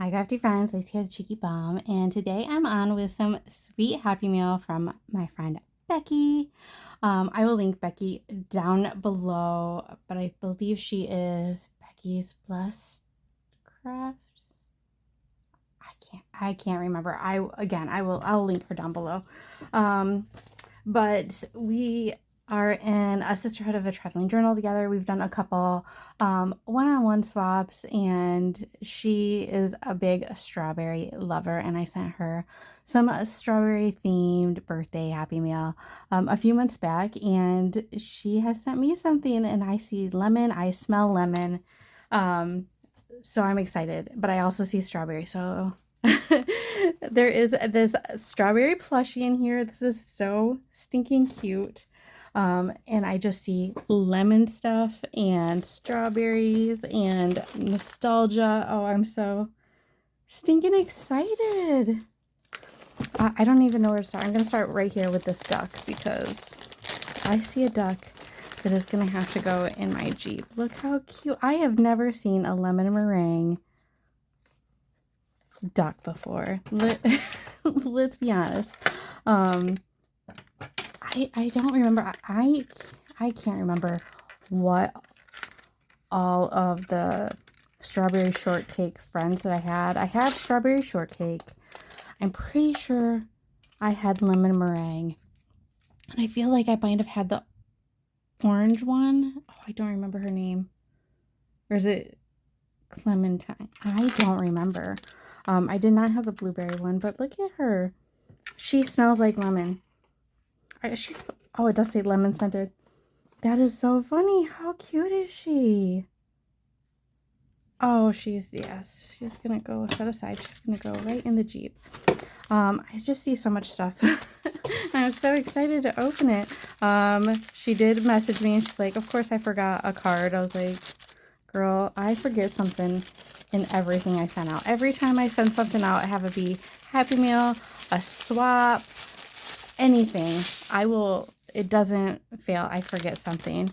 Hi crafty friends, Lacey has Cheeky Bum, and today I'm on with some sweet Happy Meal from my friend Becky. I will link Becky down below, but I believe she is Becky's Blessed Crafts. I can't remember. I'll link her down below. But we are in a sisterhood of a traveling journal together. We've done a couple one-on-one swaps, and she is a big strawberry lover, and I sent her some strawberry themed birthday Happy Meal a few months back, and she has sent me something, and I see lemon. I smell lemon. So I'm excited, but I also see strawberry, so there is this strawberry plushie in here. This is so stinking cute. And I just see lemon stuff and strawberries and nostalgia. Oh, I'm so stinking excited. I don't even know where to start. I'm going to start right here with this duck because I see a duck that is going to have to go in my Jeep. Look how cute. I have never seen a lemon meringue duck before. Let's be honest. I don't remember. I can't remember what all of the strawberry shortcake friends that I had. I had strawberry shortcake. I'm pretty sure I had lemon meringue. And I feel like I might have had the orange one. Oh, I don't remember her name. Or is it Clementine? I don't remember. I did not have the blueberry one, but look at her. She smells like lemon. Oh, it does say lemon scented. That is so funny. How cute is she? Oh, yes. She's gonna go set aside. She's gonna go right in the Jeep. I just see so much stuff. I'm so excited to open it. She did message me and she's like, of course I forgot a card. I was like, girl, I forget something in everything I send out. Every time I send something out, I have it be Happy Meal, a swap, anything. It doesn't fail. I forget something.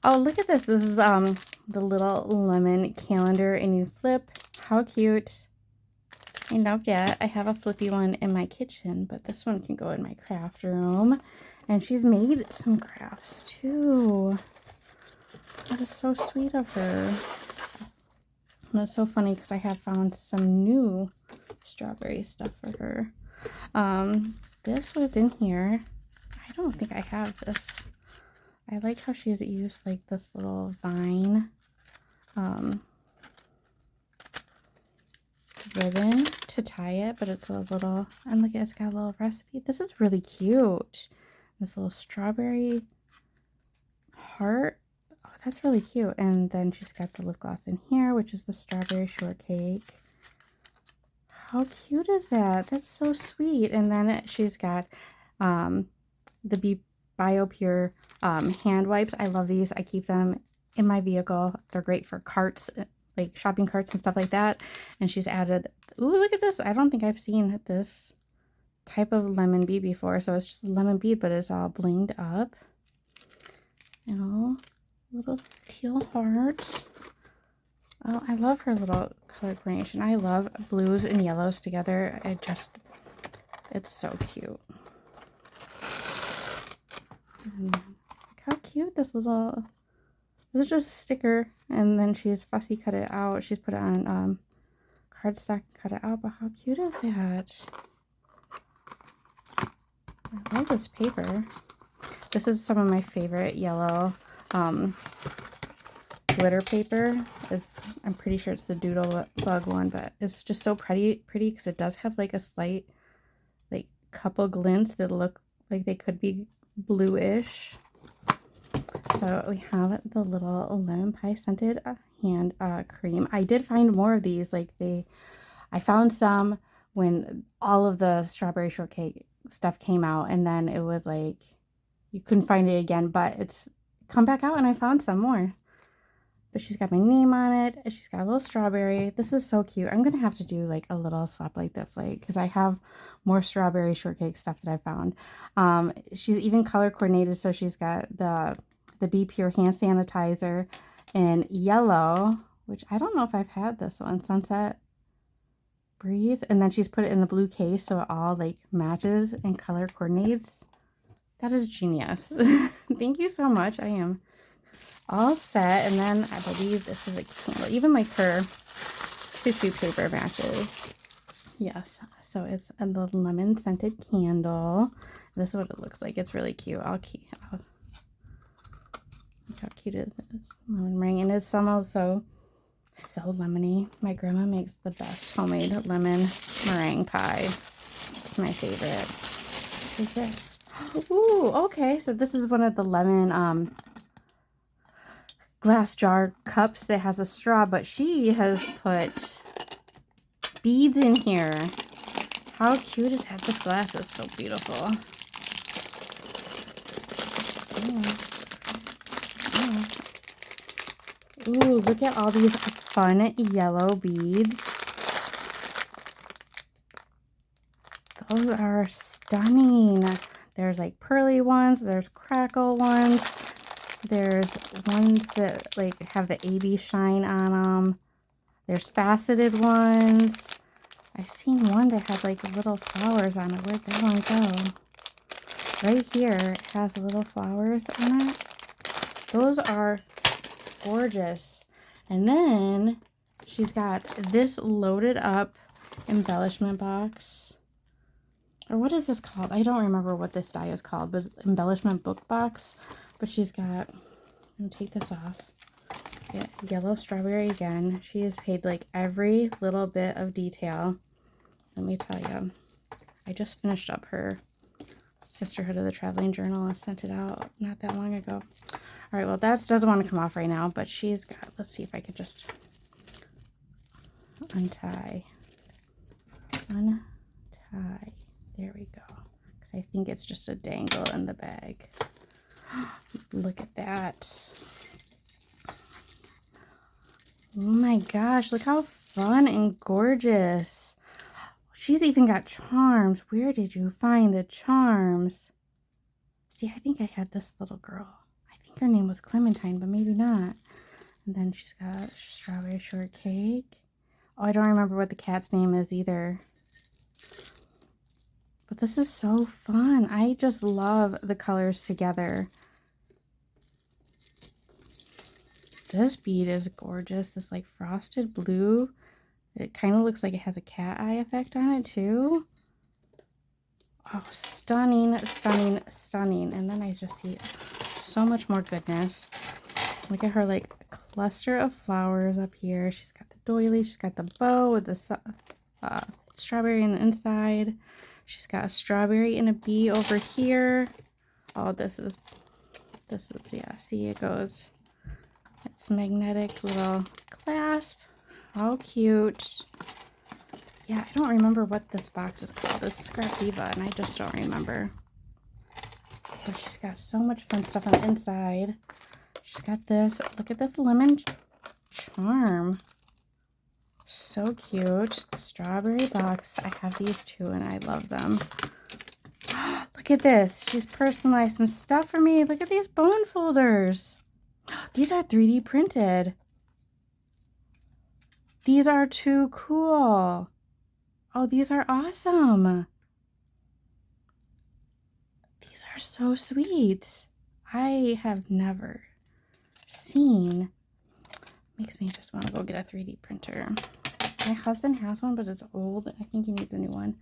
Oh, look at this. This is the little lemon calendar, and you flip. How cute. I love that. I have a flippy one in my kitchen, but this one can go in my craft room. And she's made some crafts too. That is so sweet of her. And that's so funny because I have found some new strawberry stuff for her. This was in here. I don't think I have this. I like how she's used like this little vine ribbon to tie it, but it's a little, and look, it's got a little recipe. This is really cute. This little strawberry heart. Oh, that's really cute. And then she's got the lip gloss in here, which is the strawberry shortcake. How cute is that? That's so sweet. And then she's got the BioPure hand wipes. I love these. I keep them in my vehicle. They're great for carts, like shopping carts and stuff like that. And she's added, ooh, look at this. I don't think I've seen this type of lemon bead before. So it's just a lemon bead, but it's all blinged up. You know, little teal hearts. Oh, I love her little color coordination. I love blues and yellows together. It's so cute. And how cute this is just a sticker, and then she's fussy cut it out. She's put it on cardstock, cut it out, but how cute is that? I love this paper. This is some of my favorite yellow glitter paper. I'm pretty sure it's the Doodle Bug one, but it's just so pretty because it does have like a slight like couple glints that look like they could be bluish. So we have the little lemon pie scented hand cream. I did find more of these. I found some when all of the strawberry shortcake stuff came out, and then it was like you couldn't find it again, but it's come back out and I found some more. But she's got my name on it. She's got a little strawberry. This is so cute. I'm going to have to do like a little swap like this, because I have more strawberry shortcake stuff that I found. She's even color coordinated. So she's got the Be Pure hand sanitizer in yellow, which I don't know if I've had this one. Sunset breeze. And then she's put it in a blue case so it all like matches and color coordinates. That is genius. Thank you so much. I am all set. And then I believe this is a candle. Even like her tissue paper matches. Yes. So it's a little lemon scented candle. This is what it looks like. It's really cute. Look how cute it is. Lemon meringue. And it smells so lemony. My grandma makes the best homemade lemon meringue pie. It's my favorite. What is this? Ooh, okay. So this is one of the lemon glass jar cups that has a straw, but she has put beads in here. How cute is that? This glass is so beautiful. Ooh, look at all these fun yellow beads. Those are stunning. There's like pearly ones, there's crackle ones, there's ones that like have the AB shine on them. There's faceted ones. I've seen one that had like little flowers on it. Where'd that one go? Right here, it has little flowers on it. Those are gorgeous. And then she's got this loaded up embellishment box. Or what is this called? I don't remember what this die is called, but it's embellishment book box. But she's got, I'm gonna take this off. Yeah, yellow strawberry again. She has paid like every little bit of detail. Let me tell you, I just finished up her Sisterhood of the Traveling Journal and sent it out not that long ago. All right, well, that doesn't want to come off right now, but she's got, let's see if I could just untie. Untie. There we go. Because I think it's just a dangle in the bag. Look at that. Oh my gosh, look how fun and gorgeous. She's even got charms. Where did you find the charms? See, I think I had this little girl. I think her name was Clementine, but maybe not. And then she's got strawberry shortcake. Oh, I don't remember what the cat's name is either. But this is so fun. I just love the colors together. This bead is gorgeous. This like frosted blue. It kind of looks like it has a cat eye effect on it too. Oh, stunning, stunning, stunning. And then I just see so much more goodness. Look at her like cluster of flowers up here. She's got the doily. She's got the bow with the strawberry in the inside. She's got a strawberry and a bee over here. Oh, this is, yeah, see, it goes. It's magnetic little clasp. How cute. Yeah, I don't remember what this box is called. It's Scrap Diva, and I just don't remember. But she's got so much fun stuff on the inside. She's got this. Look at this lemon charm. So cute. The strawberry box. I have these too, and I love them. Look at this. She's personalized some stuff for me. Look at these bone folders. These are 3D printed. These are too cool. Oh, these are awesome. These are so sweet. I have never seen. Makes me just want to go get a 3D printer. My husband has one, but it's old. I think he needs a new one.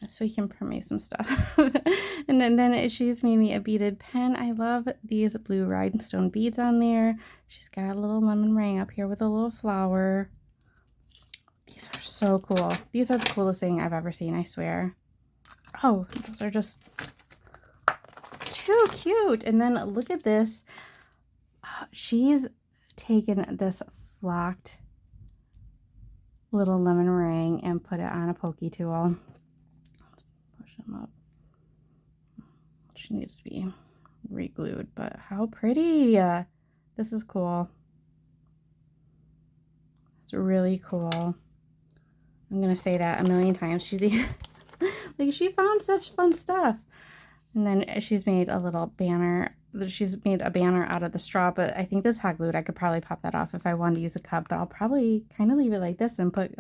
So he can print me some stuff. And then she's made me a beaded pen. I love these blue rhinestone beads on there. She's got a little lemon ring up here with a little flower. These are so cool. These are the coolest thing I've ever seen, I swear. Oh, those are just too cute. And then look at this. She's taken this flocked little lemon ring and put it on a pokey tool. Let's push them up. She needs to be re-glued, but how pretty. This is cool. It's really cool. I'm gonna say that a million times. She's like, she found such fun stuff. And then she's made a little banner. She's made a banner out of the straw, but I think this hot glued. I could probably pop that off if I wanted to use a cup, but I'll probably kind of leave it like this and put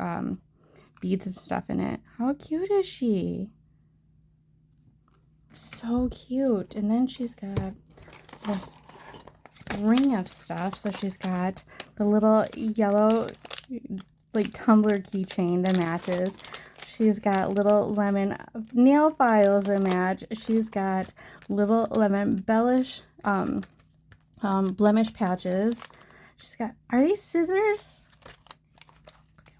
beads and stuff in it. How cute is she? So cute. And then she's got this ring of stuff. So she's got the little yellow like tumbler keychain that matches. She's got little lemon nail files that match. She's got little lemon blemish patches. She's got, are these scissors?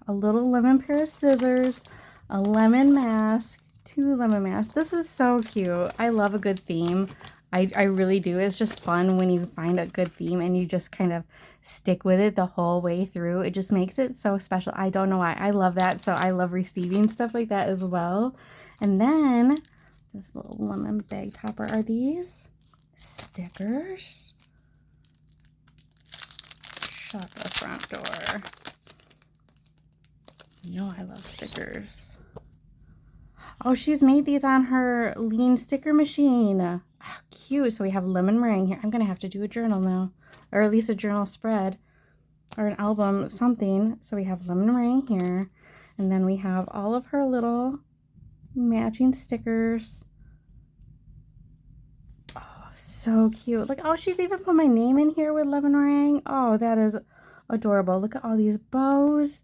A little lemon pair of scissors, a lemon mask, 2 lemon masks. This is so cute. I love a good theme. I really do. It's just fun when you find a good theme and you just kind of stick with it the whole way through. It just makes it so special. I don't know why. I love that. So I love receiving stuff like that as well. And then this little lemon bag topper. Are these stickers? Shut the front door. You know I love stickers. Oh, she's made these on her lean sticker machine. Oh, cute. So we have lemon meringue here. I'm going to have to do a journal now. Or at least a journal spread. Or an album, something. So we have lemon meringue here. And then we have all of her little matching stickers. Oh, so cute. Look, oh, she's even put my name in here with lemon meringue. Oh, that is adorable. Look at all these bows.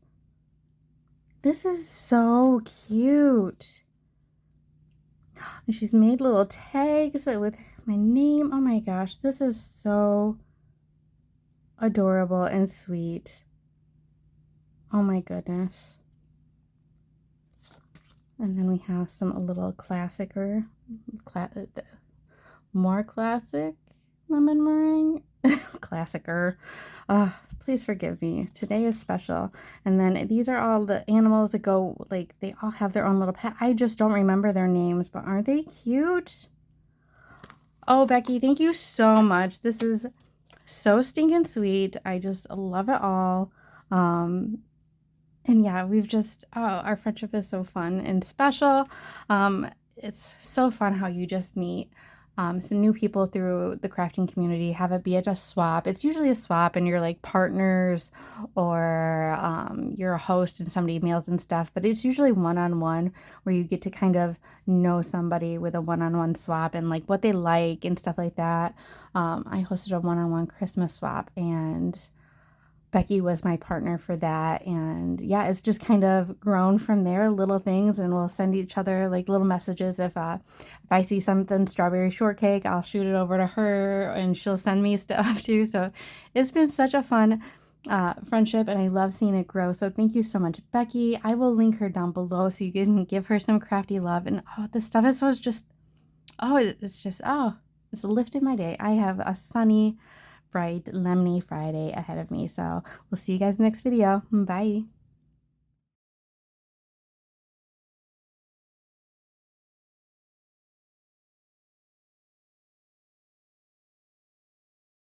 This is so cute. And she's made little tags with my name. Oh my gosh, this is so adorable and sweet. Oh my goodness. And then we have some little more classic lemon meringue. Classicer. Please forgive me. Today is special. And then these are all the animals that go, like, they all have their own little pet. I just don't remember their names, but aren't they cute? Oh, Becky, thank you so much. This is so stinking sweet. I just love it all. And yeah, we've just, oh, our friendship is so fun and special. It's so fun how you just meet some new people through the crafting community, have it be a swap. It's usually a swap and you're like partners or you're a host and somebody emails and stuff, but it's usually one-on-one where you get to kind of know somebody with a one-on-one swap and like what they like and stuff like that. I hosted a one-on-one Christmas swap and Becky was my partner for that, and yeah, it's just kind of grown from there, little things, and we'll send each other like little messages. If I see something strawberry shortcake, I'll shoot it over to her and she'll send me stuff too. So it's been such a fun friendship and I love seeing it grow. So thank you so much, Becky. I will link her down below so you can give her some crafty love. And oh, this stuff is so just, oh, it's just, oh, it's lifted my day. I have a sunny, bright, lemony Friday ahead of me. So we'll see you guys next video. Bye.